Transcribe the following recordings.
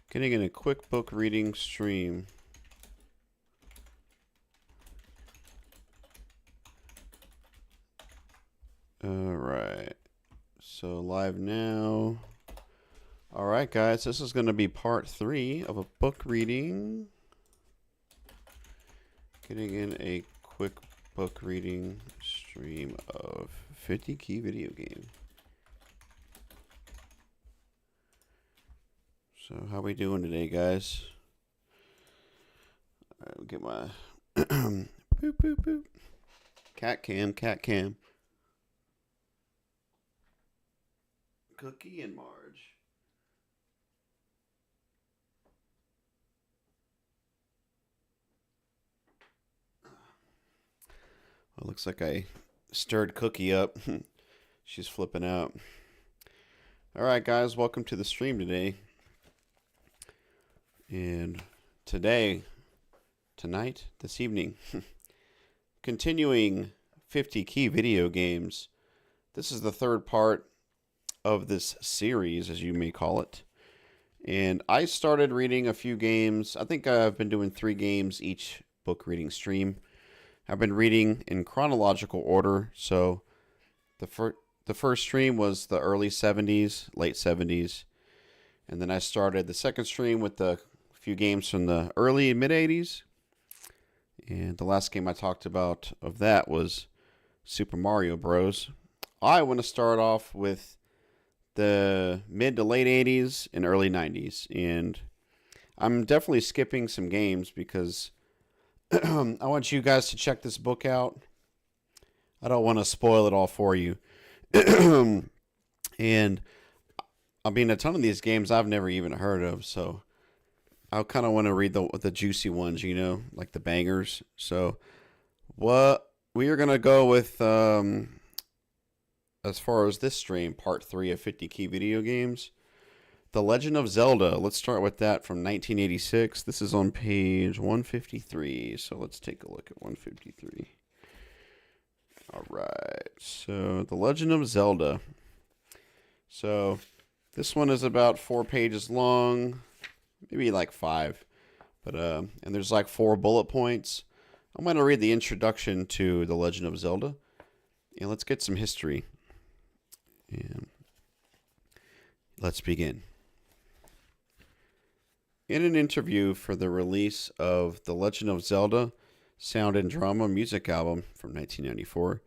Getting in a quick book reading stream. Alright. So live now. Alright guys, this is going to be part 3 of a book reading. Getting in a quick book reading stream of 50 Key Video Game. So how we doing today, guys? Alright, we'll get my boop boop boop. Cat cam, cat cam. Cookie and Marge. Well, looks like I stirred Cookie up. She's flipping out. Alright guys, welcome to the stream today. And today, tonight, this evening, continuing 50 Key Video Games. This is the third part of this series, as you may call it. And I started reading a few games. I think I've been doing 3 games each book reading stream. I've been reading in chronological order. So the first stream was the early 70s, late 70s. And then I started the second stream with the few games from the early and mid 80s. And the last game I talked about of that was Super Mario Bros. I want to start off with the mid to late 80s and early 90s. And I'm definitely skipping some games because I want you guys to check this book out. I don't want to spoil it all for you. And I mean, a ton of these games I've never even heard of, so I kind of want to read the juicy ones, you know, like the bangers. So what we are going to go with as far as this stream, part 3 of 50 Key Video Games, The Legend of Zelda. Let's start with that from 1986. This is on page 153, so let's take a look at 153. All right, so The Legend of Zelda. So this one is about 4 pages long, maybe like 5, but and there's like 4 bullet points. I'm going to read the introduction to The Legend of Zelda, and let's get some history. And let's begin. In an interview for the release of The Legend of Zelda Sound and Drama music album from 1994,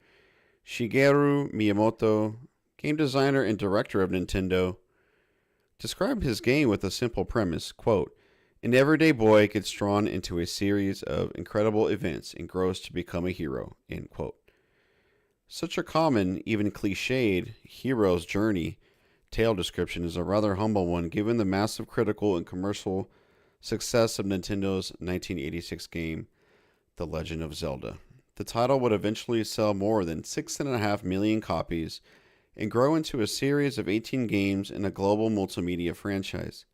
Shigeru Miyamoto, game designer and director of Nintendo, described his game with a simple premise, quote, "An everyday boy gets drawn into a series of incredible events and grows to become a hero," end quote. Such a common, even cliched, hero's journey tale description is a rather humble one given the massive critical and commercial success of Nintendo's 1986 game, The Legend of Zelda. The title would eventually sell more than 6.5 million copies and grow into a series of 18 games and a global multimedia franchise.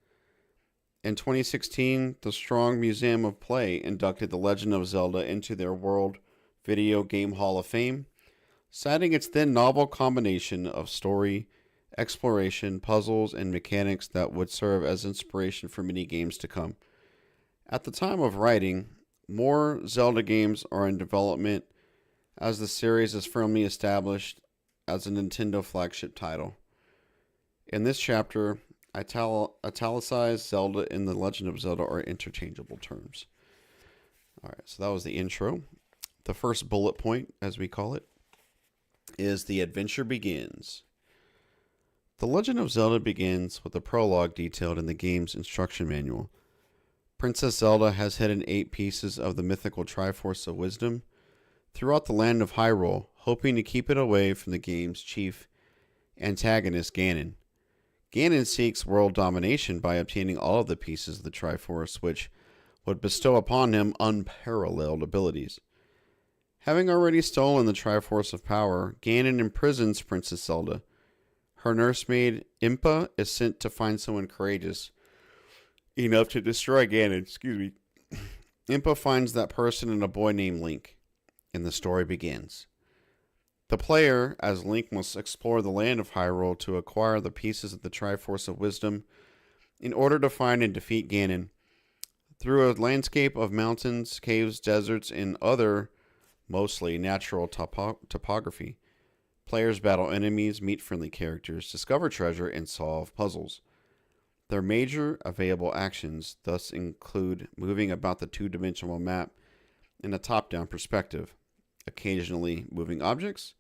In 2016, the Strong Museum of Play inducted The Legend of Zelda into their World Video Game Hall of Fame, citing its then novel combination of story, exploration, puzzles, and mechanics that would serve as inspiration for many games to come. At the time of writing, more Zelda games are in development as the series is firmly established as a Nintendo flagship title. In this chapter, italicized Zelda and The Legend of Zelda are interchangeable terms. Alright, so that was the intro. The first bullet point, as we call it, is the adventure begins. The Legend of Zelda begins with a prologue detailed in the game's instruction manual. Princess Zelda has hidden 8 pieces of the mythical Triforce of Wisdom throughout the land of Hyrule, hoping to keep it away from the game's chief antagonist, Ganon. Ganon seeks world domination by obtaining all of the pieces of the Triforce, which would bestow upon him unparalleled abilities. Having already stolen the Triforce of Power, Ganon imprisons Princess Zelda. Her nursemaid, Impa, is sent to find someone courageous enough to destroy Ganon. Impa finds that person in a boy named Link, and the story begins. The player, as Link, must explore the land of Hyrule to acquire the pieces of the Triforce of Wisdom in order to find and defeat Ganon. Through a landscape of mountains, caves, deserts, and other mostly natural topography, players battle enemies, meet friendly characters, discover treasure, and solve puzzles. Their major available actions thus include moving about the two-dimensional map in a top-down perspective, occasionally moving objects,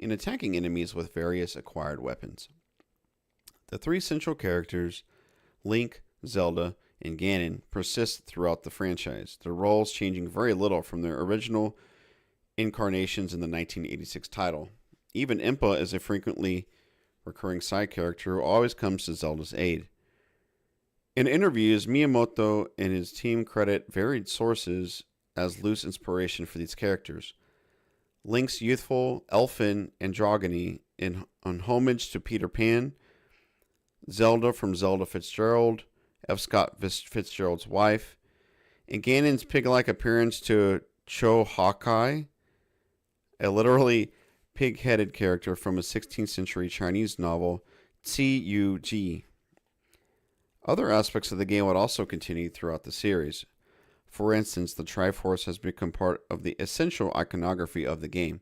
and attacking enemies with various acquired weapons. The three central characters, Link, Zelda, and Ganon, persist throughout the franchise, their roles changing very little from their original incarnations in the 1986 title. Even Impa is a frequently recurring side character who always comes to Zelda's aid. In interviews, Miyamoto and his team credit varied sources as loose inspiration for these characters. Link's youthful elfin androgyny in homage to Peter Pan, Zelda from Zelda Fitzgerald, F. Scott Fitzgerald's wife, and Ganon's pig-like appearance to Cho Hakai, a literally pig-headed character from a 16th century Chinese novel, Ci Yu Ji. Other aspects of the game would also continue throughout the series. For instance, the Triforce has become part of the essential iconography of the game.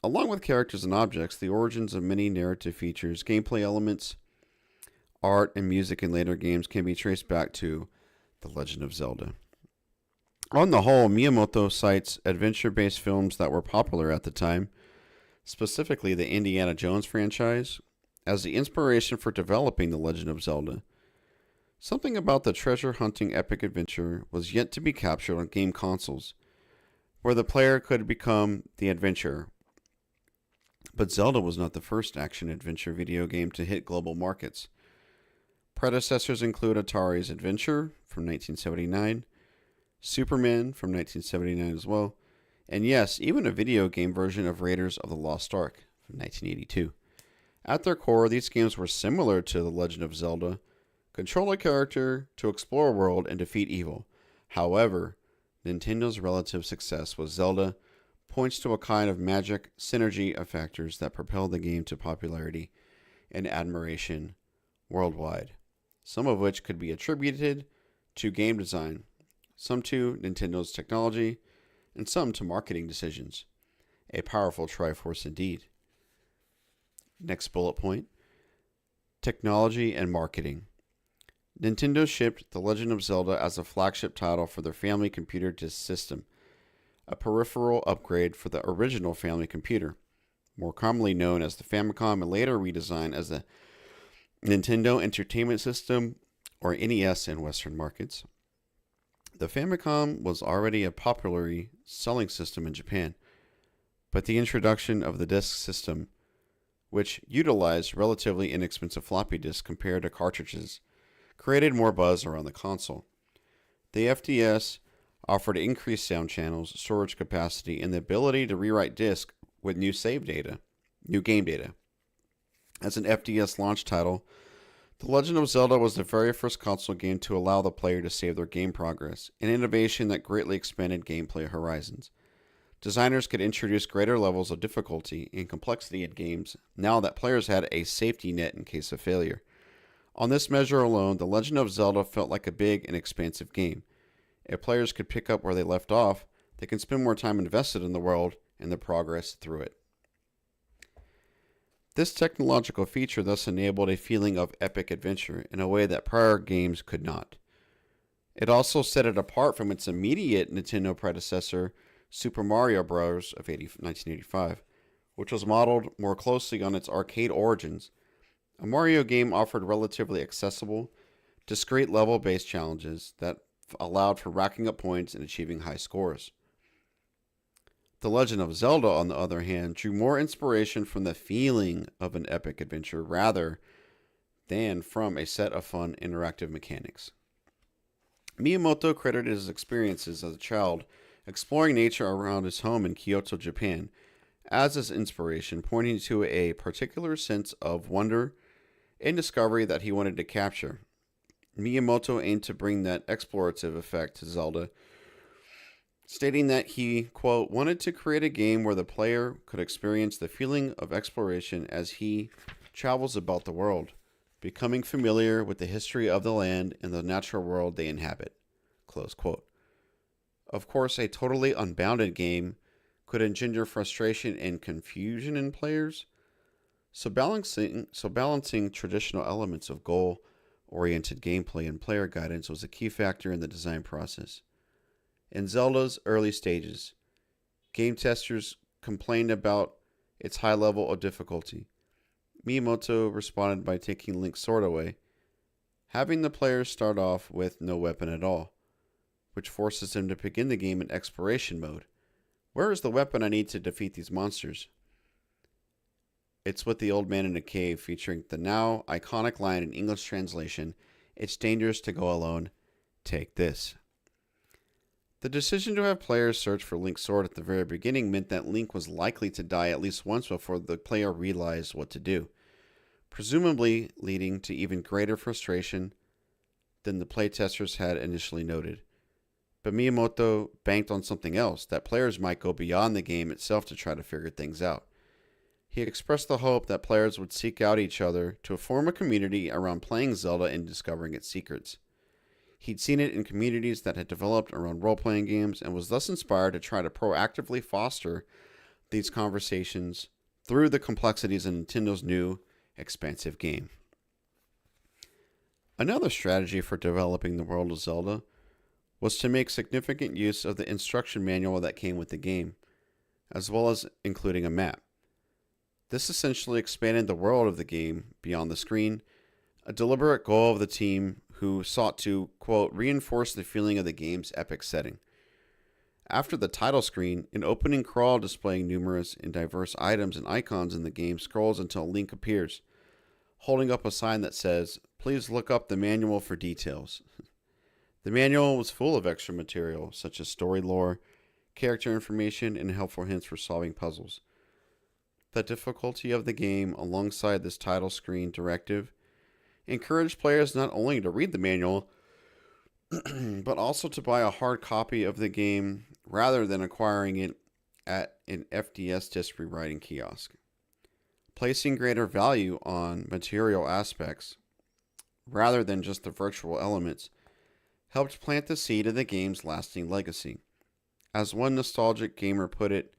Along with characters and objects, the origins of many narrative features, gameplay elements, art, and music in later games can be traced back to The Legend of Zelda. On the whole, Miyamoto cites adventure-based films that were popular at the time, specifically the Indiana Jones franchise, as the inspiration for developing The Legend of Zelda. Something about the treasure-hunting epic adventure was yet to be captured on game consoles, where the player could become the adventurer. But Zelda was not the first action-adventure video game to hit global markets. Predecessors include Atari's Adventure from 1979, Superman from 1979 as well, and yes, even a video game version of Raiders of the Lost Ark from 1982. At their core, these games were similar to The Legend of Zelda. Control a character to explore a world and defeat evil. However, Nintendo's relative success with Zelda points to a kind of magic synergy of factors that propelled the game to popularity and admiration worldwide, some of which could be attributed to game design, some to Nintendo's technology, and some to marketing decisions. A powerful Triforce indeed. Next bullet point: technology and marketing. Nintendo shipped The Legend of Zelda as a flagship title for their Family Computer Disk System, a peripheral upgrade for the original Family Computer, more commonly known as the Famicom and later redesigned as the Nintendo Entertainment System, or NES in Western markets. The Famicom was already a popularly selling system in Japan, but the introduction of the disk system, which utilized relatively inexpensive floppy disks compared to cartridges, created more buzz around the console. The FDS offered increased sound channels, storage capacity, and the ability to rewrite disk with new game data. As an FDS launch title, The Legend of Zelda was the very first console game to allow the player to save their game progress, an innovation that greatly expanded gameplay horizons. Designers could introduce greater levels of difficulty and complexity in games now that players had a safety net in case of failure. On this measure alone, The Legend of Zelda felt like a big and expansive game. If players could pick up where they left off, they can spend more time invested in the world and the progress through it. This technological feature thus enabled a feeling of epic adventure in a way that prior games could not. It also set it apart from its immediate Nintendo predecessor, Super Mario Bros. of 1985, which was modeled more closely on its arcade origins. A Mario game offered relatively accessible, discrete level-based challenges that allowed for racking up points and achieving high scores. The Legend of Zelda, on the other hand, drew more inspiration from the feeling of an epic adventure rather than from a set of fun interactive mechanics. Miyamoto credited his experiences as a child exploring nature around his home in Kyoto, Japan, as his inspiration, pointing to a particular sense of wonder and discovery that he wanted to capture. Miyamoto aimed to bring that explorative effect to Zelda, stating that he, quote, wanted to create a game where the player could experience the feeling of exploration as he travels about the world, becoming familiar with the history of the land and the natural world they inhabit. Close quote. Of course, a totally unbounded game could engender frustration and confusion in players, so balancing traditional elements of goal-oriented gameplay and player guidance was a key factor in the design process. In Zelda's early stages, game testers complained about its high level of difficulty. Miyamoto responded by taking Link's sword away, having the players start off with no weapon at all, which forces them to begin the game in exploration mode. Where is the weapon I need to defeat these monsters? It's with the old man in a cave, featuring the now iconic line in English translation, "It's dangerous to go alone. Take this." The decision to have players search for Link's sword at the very beginning meant that Link was likely to die at least once before the player realized what to do, presumably leading to even greater frustration than the playtesters had initially noted. But Miyamoto banked on something else, that players might go beyond the game itself to try to figure things out. He expressed the hope that players would seek out each other to form a community around playing Zelda and discovering its secrets. He'd seen it in communities that had developed around role-playing games and was thus inspired to try to proactively foster these conversations through the complexities of Nintendo's new, expansive game. Another strategy for developing the world of Zelda was to make significant use of the instruction manual that came with the game, as well as including a map. This essentially expanded the world of the game beyond the screen, a deliberate goal of the team who sought to, quote, reinforce the feeling of the game's epic setting. After the title screen, an opening crawl displaying numerous and diverse items and icons in the game scrolls until Link appears, holding up a sign that says, "Please look up the manual for details." The manual was full of extra material, such as story lore, character information, and helpful hints for solving puzzles. The difficulty of the game, alongside this title screen directive, encouraged players not only to read the manual, but also to buy a hard copy of the game rather than acquiring it at an FDS disc rewriting kiosk. Placing greater value on material aspects, rather than just the virtual elements, helped plant the seed of the game's lasting legacy. As one nostalgic gamer put it,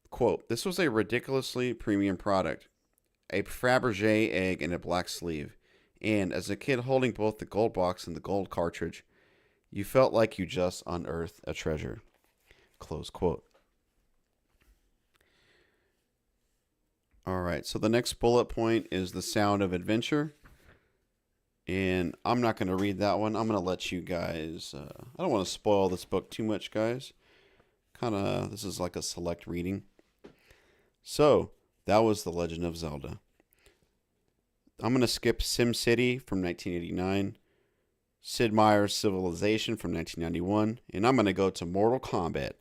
quote, "This was a ridiculously premium product, a Fabergé egg in a black sleeve, and as a kid holding both the gold box and the gold cartridge, you felt like you just unearthed a treasure." Close quote. Alright, so the next bullet point is the sound of adventure. And I'm not going to read that one. I'm going to let you guys, I don't want to spoil this book too much, guys. This is like a select reading. So, that was The Legend of Zelda. I'm going to skip SimCity from 1989, Sid Meier's Civilization from 1991, and I'm going to go to Mortal Kombat,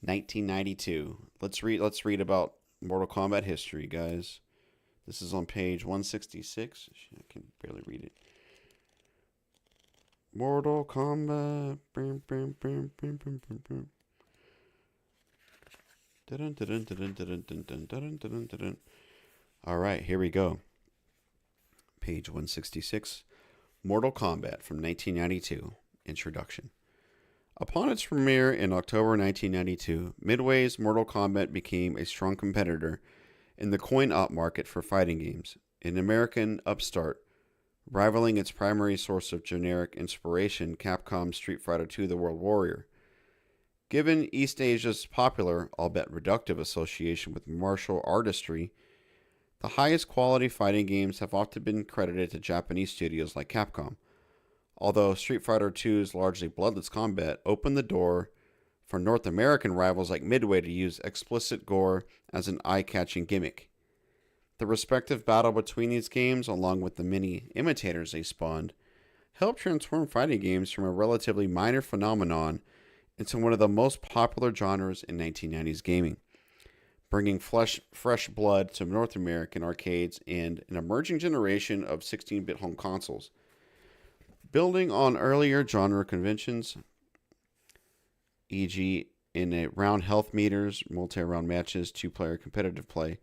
1992. Let's read about Mortal Kombat history, guys. This is on page 166. I can barely read it. Mortal Kombat. All right, here we go. Page 166. Mortal Kombat from 1992. Introduction. Upon its premiere in October 1992, Midway's Mortal Kombat became a strong competitor in the coin-op market for fighting games, an American upstart, rivaling its primary source of generic inspiration, Capcom's Street Fighter II: The World Warrior. Given East Asia's popular, albeit reductive, association with martial artistry, the highest quality fighting games have often been credited to Japanese studios like Capcom, although Street Fighter II's largely bloodless combat opened the door for North American rivals like Midway to use explicit gore as an eye-catching gimmick. The respective battle between these games, along with the many imitators they spawned, helped transform fighting games from a relatively minor phenomenon into one of the most popular genres in 1990s gaming, bringing fresh blood to North American arcades and an emerging generation of 16-bit home consoles. Building on earlier genre conventions, e.g. in a round health meters, multi-round matches, two-player competitive play,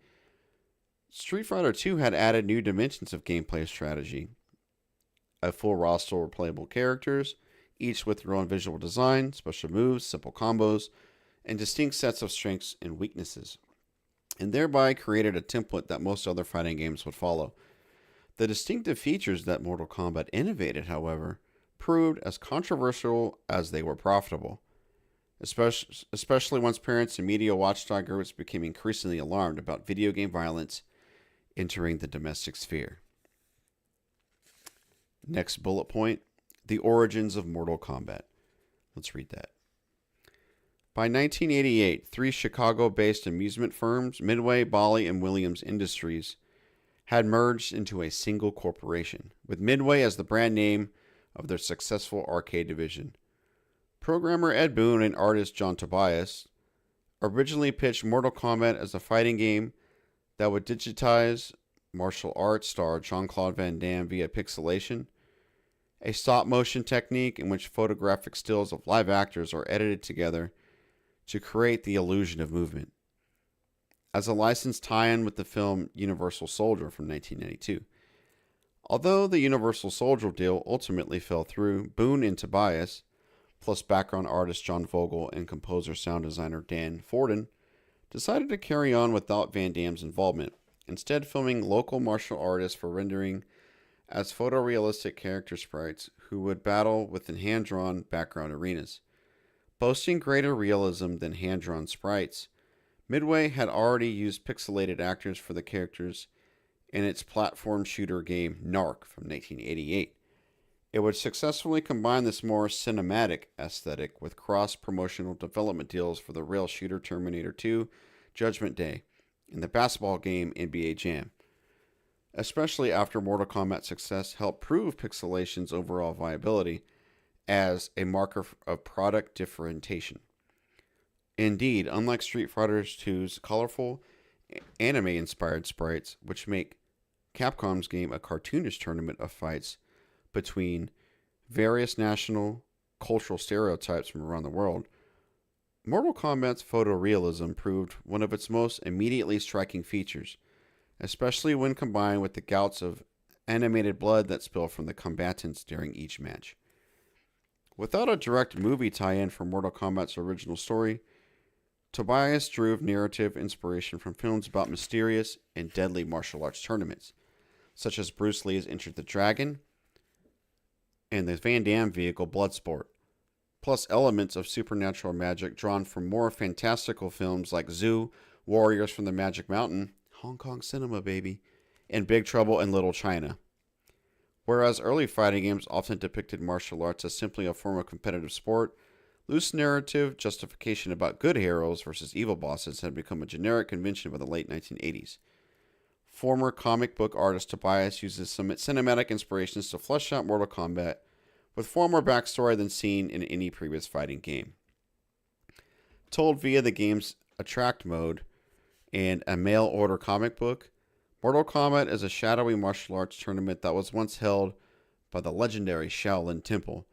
Street Fighter II had added new dimensions of gameplay strategy, a full roster of playable characters, each with their own visual design, special moves, simple combos, and distinct sets of strengths and weaknesses, and thereby created a template that most other fighting games would follow. The distinctive features that Mortal Kombat innovated, however, proved as controversial as they were profitable, especially once parents and media watchdog groups became increasingly alarmed about video game violence entering the domestic sphere. Next bullet point, the origins of Mortal Kombat. Let's read that. By 1988, three Chicago-based amusement firms, Midway, Bally, and Williams Industries, had merged into a single corporation, with Midway as the brand name of their successful arcade division. Programmer Ed Boon and artist John Tobias originally pitched Mortal Kombat as a fighting game that would digitize martial arts star Jean-Claude Van Damme via pixelation, a stop-motion technique in which photographic stills of live actors are edited together to create the illusion of movement. As a licensed tie-in with the film Universal Soldier from 1992. Although the Universal Soldier deal ultimately fell through, Boon and Tobias, plus background artist John Vogel and composer sound designer Dan Forden, decided to carry on without Van Damme's involvement, instead filming local martial artists for rendering as photorealistic character sprites who would battle within hand-drawn background arenas. Boasting greater realism than hand-drawn sprites, Midway had already used pixelated actors for the characters in its platform shooter game Narc from 1988. It would successfully combine this more cinematic aesthetic with cross-promotional development deals for the rail shooter Terminator 2, Judgment Day, and the basketball game NBA Jam, especially after Mortal Kombat's success helped prove pixelation's overall viability as a marker of product differentiation. Indeed, unlike Street Fighter II's colorful, anime-inspired sprites, which make Capcom's game a cartoonish tournament of fights between various national cultural stereotypes from around the world, Mortal Kombat's photorealism proved one of its most immediately striking features, especially when combined with the gouts of animated blood that spill from the combatants during each match. Without a direct movie tie-in for Mortal Kombat's original story, Tobias drew narrative inspiration from films about mysterious and deadly martial arts tournaments, such as Bruce Lee's Enter the Dragon and the Van Damme vehicle Bloodsport, plus elements of supernatural magic drawn from more fantastical films like Zoo, Warriors from the Magic Mountain, Hong Kong cinema baby, and Big Trouble in Little China. Whereas early fighting games often depicted martial arts as simply a form of competitive sport, loose narrative justification about good heroes versus evil bosses had become a generic convention by the late 1980s. Former comic book artist Tobias uses some cinematic inspirations to flesh out Mortal Kombat with far more backstory than seen in any previous fighting game. Told via the game's Attract mode and a mail-order comic book, Mortal Kombat is a shadowy martial arts tournament that was once held by the legendary Shaolin Temple,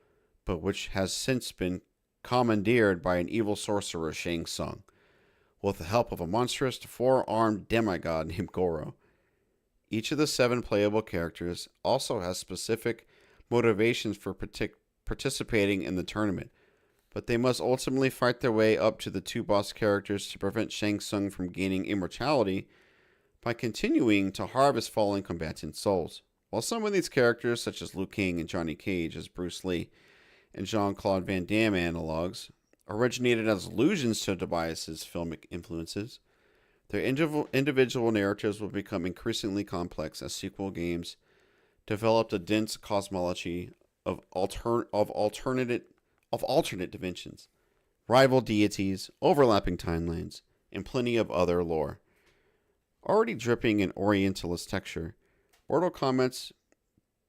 but which has since been commandeered by an evil sorcerer Shang Tsung, with the help of a monstrous four-armed demigod named Goro. Each of the 7 playable characters also has specific motivations for participating in the tournament, but they must ultimately fight their way up to the 2 boss characters to prevent Shang Tsung from gaining immortality by continuing to harvest fallen combatant souls. While some of these characters, such as Liu Kang and Johnny Cage as Bruce Lee and Jean-Claude Van Damme analogs, originated as allusions to Tobias's filmic influences, their individual narratives will become increasingly complex as sequel games developed a dense cosmology of alternate dimensions, rival deities, overlapping timelines, and plenty of other lore. Already dripping in Orientalist texture, Mortal Kombat's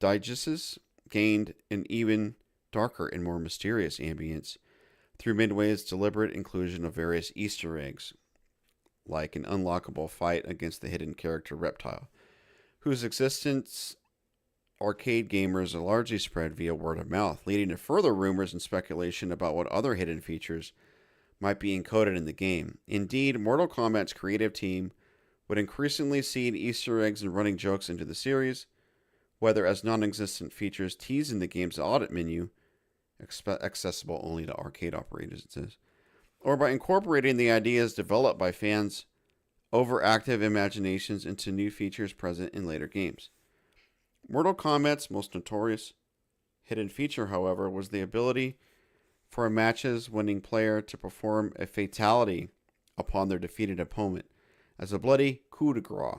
diegesis gained an even darker and more mysterious ambience through Midway's deliberate inclusion of various Easter eggs, like an unlockable fight against the hidden character Reptile, whose existence arcade gamers are largely spread via word of mouth, leading to further rumors and speculation about what other hidden features might be encoded in the game. Indeed, Mortal Kombat's creative team would increasingly seed Easter eggs and running jokes into the series, whether as non-existent features teased in the game's audit menu, accessible only to arcade operators, it says, or by incorporating the ideas developed by fans' overactive imaginations into new features present in later games. Mortal Kombat's most notorious hidden feature, however, was the ability for a match's winning player to perform a fatality upon their defeated opponent as a bloody coup de grace.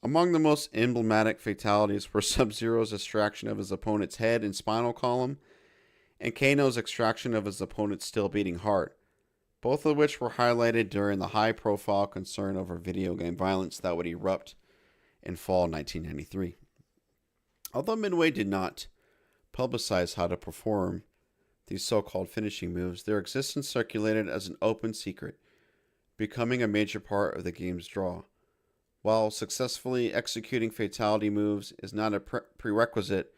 Among the most emblematic fatalities were Sub-Zero's extraction of his opponent's head and spinal column, and Kano's extraction of his opponent's still beating heart, both of which were highlighted during the high-profile concern over video game violence that would erupt in fall 1993. Although Midway did not publicize how to perform these so-called finishing moves, their existence circulated as an open secret, becoming a major part of the game's draw. While successfully executing fatality moves is not a prerequisite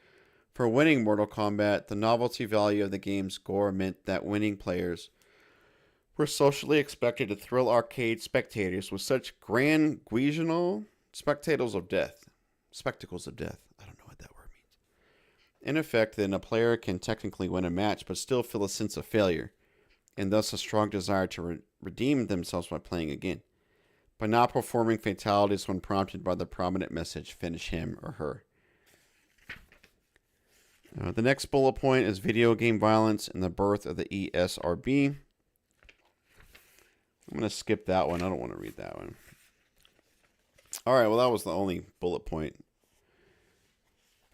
for winning Mortal Kombat, the novelty value of the game's gore meant that winning players were socially expected to thrill arcade spectators with such grand guignol spectacles of death. Spectacles of death. I don't know what that word means. In effect, then, a player can technically win a match but still feel a sense of failure, and thus a strong desire to redeem themselves by playing again, by not performing fatalities when prompted by the prominent message, finish him or her. The next bullet point is video game violence and the birth of the ESRB. I'm going to skip that one. I don't want to read that one. All right, well, that was the only bullet point.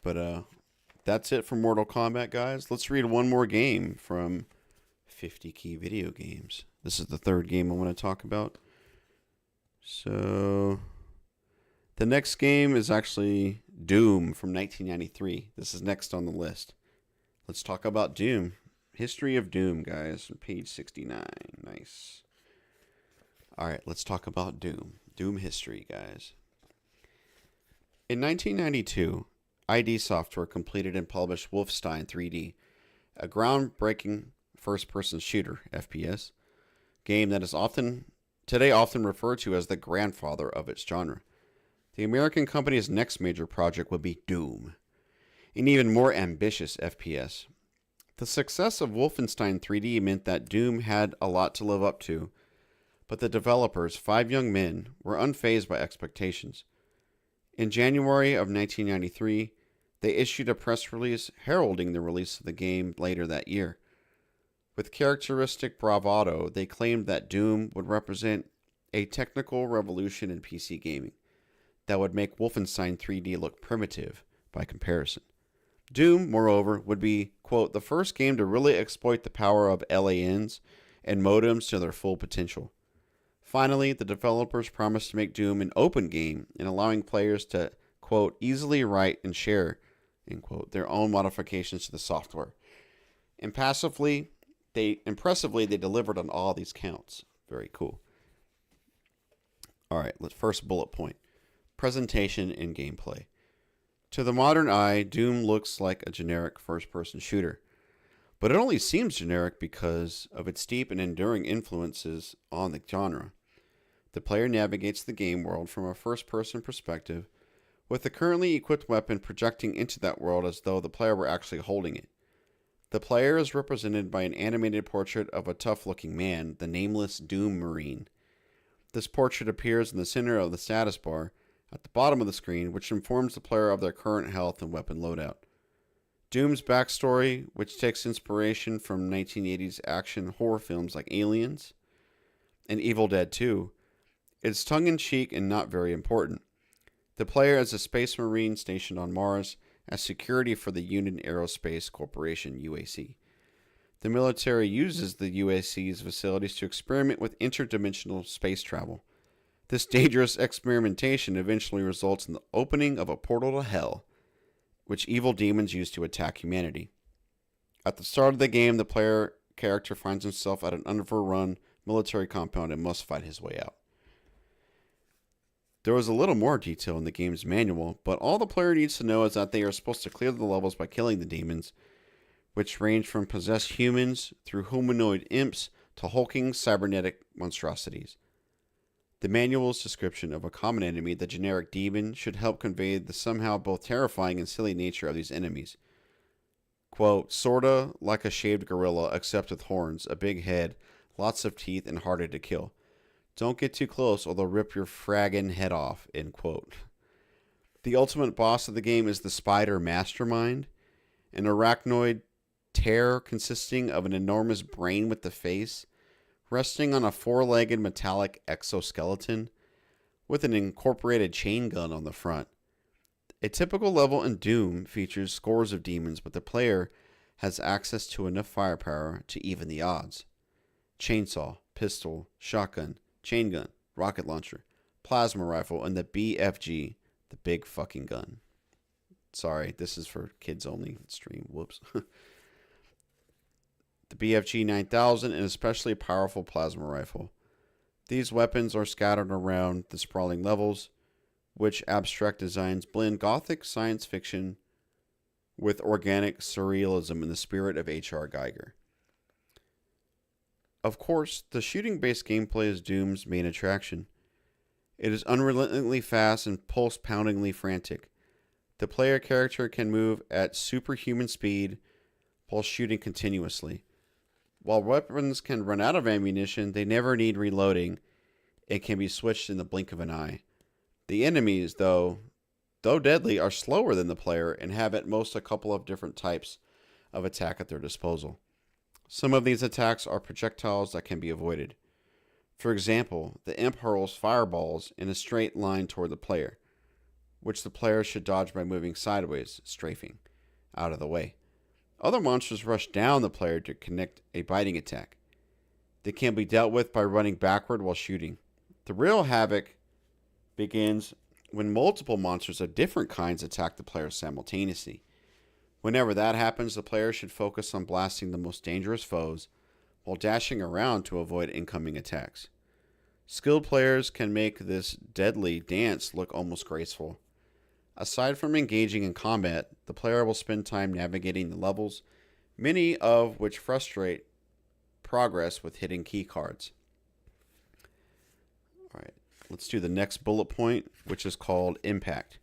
But that's it for Mortal Kombat, guys. Let's read one more game from 50 Key Video Games. This is the third game I want to talk about. So, the next game is actually Doom from 1993. This is next on the list. Let's talk about Doom. History of Doom, guys. Page 69. Nice. All right, let's talk about Doom. Doom history, guys. In 1992, ID Software completed and published Wolfenstein 3D, a groundbreaking first-person shooter, FPS, game that is today often referred to as the grandfather of its genre. The American company's next major project would be Doom, an even more ambitious FPS. The success of Wolfenstein 3D meant that Doom had a lot to live up to, but the developers, 5 young men, were unfazed by expectations. In January of 1993, they issued a press release heralding the release of the game later that year. With characteristic bravado, they claimed that Doom would represent a technical revolution in PC gaming that would make Wolfenstein 3D look primitive by comparison. Doom, moreover, would be, quote, the first game to really exploit the power of LANs and modems to their full potential. Finally, the developers promised to make Doom an open game and allowing players to, quote, easily write and share, end quote, their own modifications to the software. Impressively, they delivered on all these counts. Very cool. All right, first bullet point. Presentation and gameplay. To the modern eye, Doom looks like a generic first-person shooter. But it only seems generic because of its deep and enduring influences on the genre. The player navigates the game world from a first-person perspective, with the currently equipped weapon projecting into that world as though the player were actually holding it. The player is represented by an animated portrait of a tough-looking man, the nameless Doom Marine. This portrait appears in the center of the status bar at the bottom of the screen, which informs the player of their current health and weapon loadout. Doom's backstory, which takes inspiration from 1980s action horror films like Aliens and Evil Dead 2, is tongue-in-cheek and not very important. The player is a space marine stationed on Mars as security for the Union Aerospace Corporation, UAC. The military uses the UAC's facilities to experiment with interdimensional space travel. This dangerous experimentation eventually results in the opening of a portal to hell, which evil demons use to attack humanity. At the start of the game, the player character finds himself at an overrun military compound and must fight his way out. There was a little more detail in the game's manual, but all the player needs to know is that they are supposed to clear the levels by killing the demons, which range from possessed humans through humanoid imps to hulking cybernetic monstrosities. The manual's description of a common enemy, the generic demon, should help convey the somehow both terrifying and silly nature of these enemies. Quote, sorta like a shaved gorilla, except with horns, a big head, lots of teeth, and harder to kill. Don't get too close or they'll rip your fraggin' head off, end quote. The ultimate boss of the game is the Spider Mastermind, an arachnoid terror consisting of an enormous brain with the face, resting on a four-legged metallic exoskeleton with an incorporated chain gun on the front. A typical level in Doom features scores of demons, but the player has access to enough firepower to even the odds. Chainsaw, pistol, shotgun, chain gun, rocket launcher, plasma rifle, and the BFG, the big fucking gun. Sorry, this is for kids only stream. Whoops. The BFG 9000, an especially powerful plasma rifle. These weapons are scattered around the sprawling levels, which abstract designs blend gothic science fiction with organic surrealism in the spirit of H.R. Geiger. Of course, the shooting-based gameplay is Doom's main attraction. It is unrelentingly fast and pulse-poundingly frantic. The player character can move at superhuman speed while shooting continuously. While weapons can run out of ammunition, they never need reloading and can be switched in the blink of an eye. The enemies, though deadly, are slower than the player and have at most a couple of different types of attack at their disposal. Some of these attacks are projectiles that can be avoided. For example, the imp hurls fireballs in a straight line toward the player, which the player should dodge by moving sideways, strafing out of the way. Other monsters rush down the player to connect a biting attack. They can be dealt with by running backward while shooting. The real havoc begins when multiple monsters of different kinds attack the player simultaneously. Whenever that happens, the player should focus on blasting the most dangerous foes while dashing around to avoid incoming attacks. Skilled players can make this deadly dance look almost graceful. Aside from engaging in combat, the player will spend time navigating the levels, many of which frustrate progress with hidden key cards. Alright, let's do the next bullet point, which is called Impact.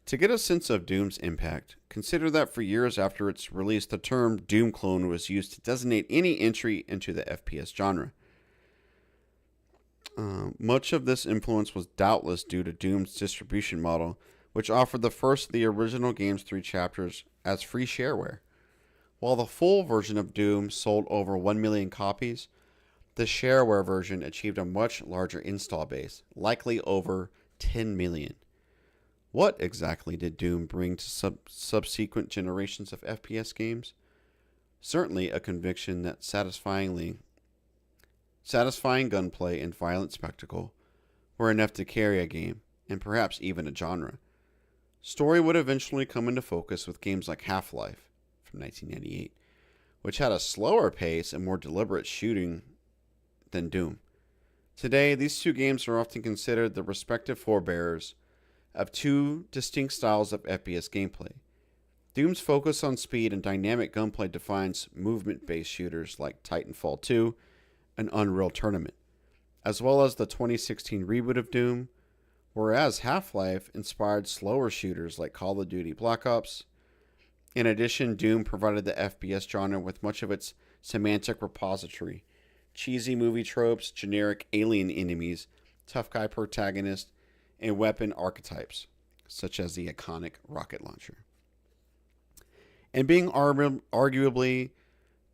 To get a sense of Doom's impact, consider that for years after its release, the term Doom clone was used to designate any entry into the FPS genre. Much of this influence was doubtless due to Doom's distribution model, which offered the first of the original game's 3 chapters as free shareware. While the full version of Doom sold over 1 million copies, the shareware version achieved a much larger install base, likely over 10 million. What exactly did Doom bring to subsequent generations of FPS games? Certainly a conviction that satisfying gunplay and violent spectacle were enough to carry a game, and perhaps even a genre. Story would eventually come into focus with games like Half-Life from 1998, which had a slower pace and more deliberate shooting than Doom. Today, these two games are often considered the respective forebearers of two distinct styles of FPS gameplay. Doom's focus on speed and dynamic gunplay defines movement-based shooters like Titanfall 2 and Unreal Tournament, as well as the 2016 reboot of Doom, whereas Half-Life inspired slower shooters like Call of Duty Black Ops. In addition, Doom provided the FPS genre with much of its semantic repository: cheesy movie tropes, generic alien enemies, tough guy protagonists, and weapon archetypes, such as the iconic rocket launcher. And being arguably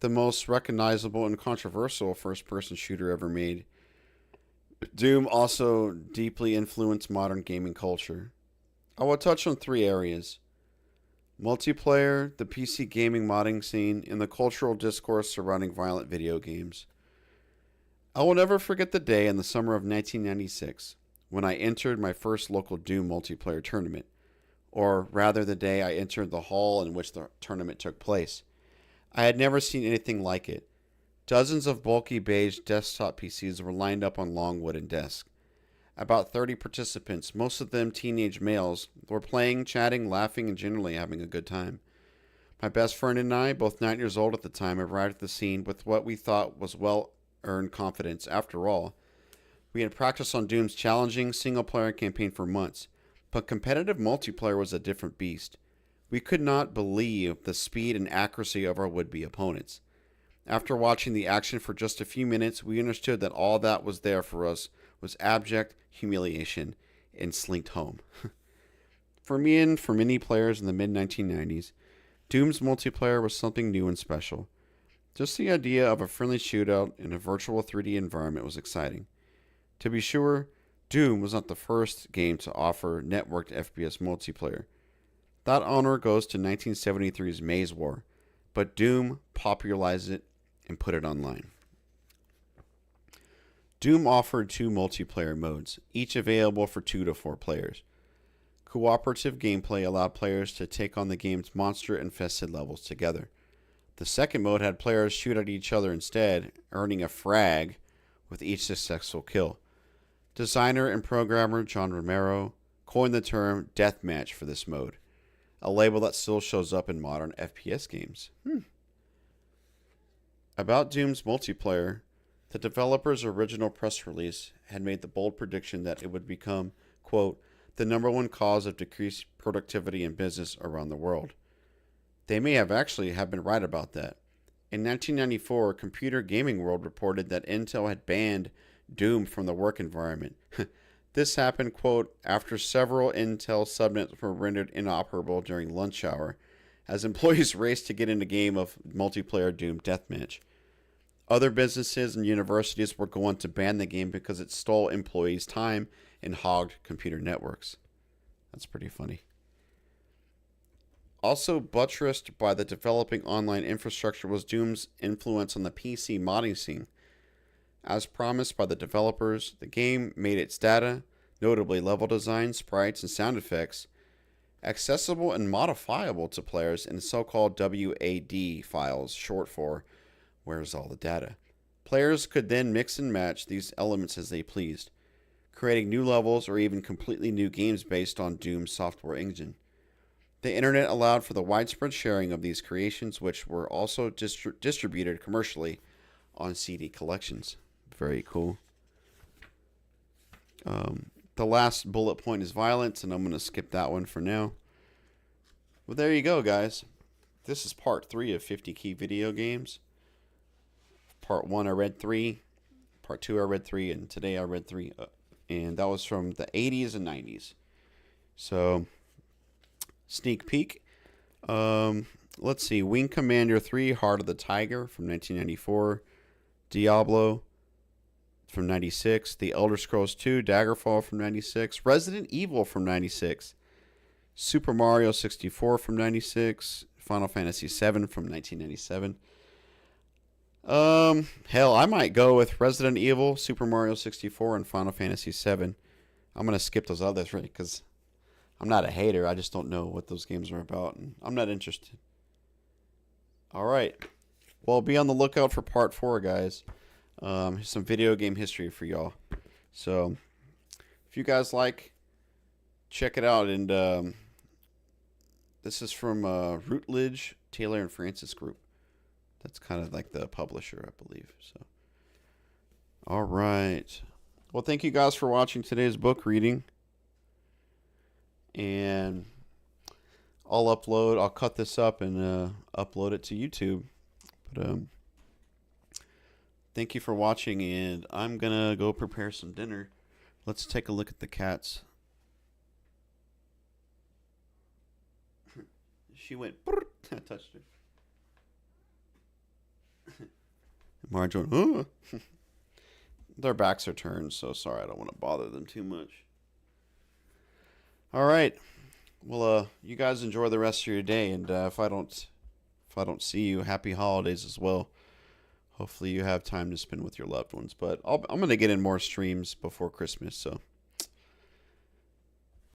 the most recognizable and controversial first-person shooter ever made, Doom also deeply influenced modern gaming culture. I will touch on 3 areas: multiplayer, the PC gaming modding scene, and the cultural discourse surrounding violent video games. I will never forget the day in the summer of 1996 when I entered my first local Doom multiplayer tournament, or rather the day I entered the hall in which the tournament took place. I had never seen anything like it. Dozens of bulky beige desktop PCs were lined up on long wooden desks. About 30 participants, most of them teenage males, were playing, chatting, laughing, and generally having a good time. My best friend and I, both 9 years old at the time, arrived at the scene with what we thought was well-earned confidence. After all, We had practiced on Doom's challenging single-player campaign for months, but competitive multiplayer was a different beast. We could not believe the speed and accuracy of our would-be opponents. After watching the action for just a few minutes, we understood that all that was there for us was abject humiliation and slinked home. For me and for many players in the mid-1990s, Doom's multiplayer was something new and special. Just the idea of a friendly shootout in a virtual 3D environment was exciting. To be sure, Doom was not the first game to offer networked FPS multiplayer. That honor goes to 1973's Maze War, but Doom popularized it and put it online. Doom offered 2 multiplayer modes, each available for 2 to 4 players. Cooperative gameplay allowed players to take on the game's monster-infested levels together. The second mode had players shoot at each other instead, earning a frag with each successful kill. Designer and programmer John Romero coined the term deathmatch for this mode, a label that still shows up in modern FPS games. About Doom's multiplayer, the developer's original press release had made the bold prediction that it would become, quote, the #1 cause of decreased productivity in business around the world. They may have actually been right about that. In 1994, Computer Gaming World reported that Intel had banned Doom from the work environment. This happened, quote, after several Intel subnets were rendered inoperable during lunch hour, as employees raced to get in a game of multiplayer Doom deathmatch. Other businesses and universities were going to ban the game because it stole employees' time and hogged computer networks. That's pretty funny. Also buttressed by the developing online infrastructure was Doom's influence on the PC modding scene. As promised by the developers, the game made its data, notably level design, sprites, and sound effects, accessible and modifiable to players in so-called WAD files, short for Where's All the Data. Players could then mix and match these elements as they pleased, creating new levels or even completely new games based on Doom's software engine. The internet allowed for the widespread sharing of these creations, which were also distributed commercially on CD collections. Very cool. The last bullet point is violence, and I'm going to skip that one for now. Well, there you go, guys. This is part 3 of 50 key video games. Part 1, I read 3. Part 2, I read 3. And today I read 3. And that was from the 80s and 90s. So, sneak peek. Let's see. Wing Commander 3, Heart of the Tiger from 1994. Diablo from 96. The Elder Scrolls 2, Daggerfall from 96. Resident Evil from 96. Super Mario 64 from 96. Final Fantasy 7 from 1997. Hell, I might go with Resident Evil, Super Mario 64, and Final Fantasy 7. I'm going to skip those others, right? Because I'm not a hater. I just don't know what those games are about, and I'm not interested. All right. Well, be on the lookout for part 4, guys. Here's some video game history for y'all. So, if you guys like, check it out. And this is from Routledge, Taylor and Francis Group. That's kind of like the publisher, I believe. So, all right. Well, thank you guys for watching today's book reading. And I'll cut this up and upload it to YouTube. But thank you for watching, and I'm going to go prepare some dinner. Let's take a look at the cats. She went, I touched her. Marge went, oh. Their backs are turned, so sorry, I don't want to bother them too much. All right. Well, you guys enjoy the rest of your day, and if I don't see you, happy holidays as well. Hopefully you have time to spend with your loved ones. But I'm going to get in more streams before Christmas, so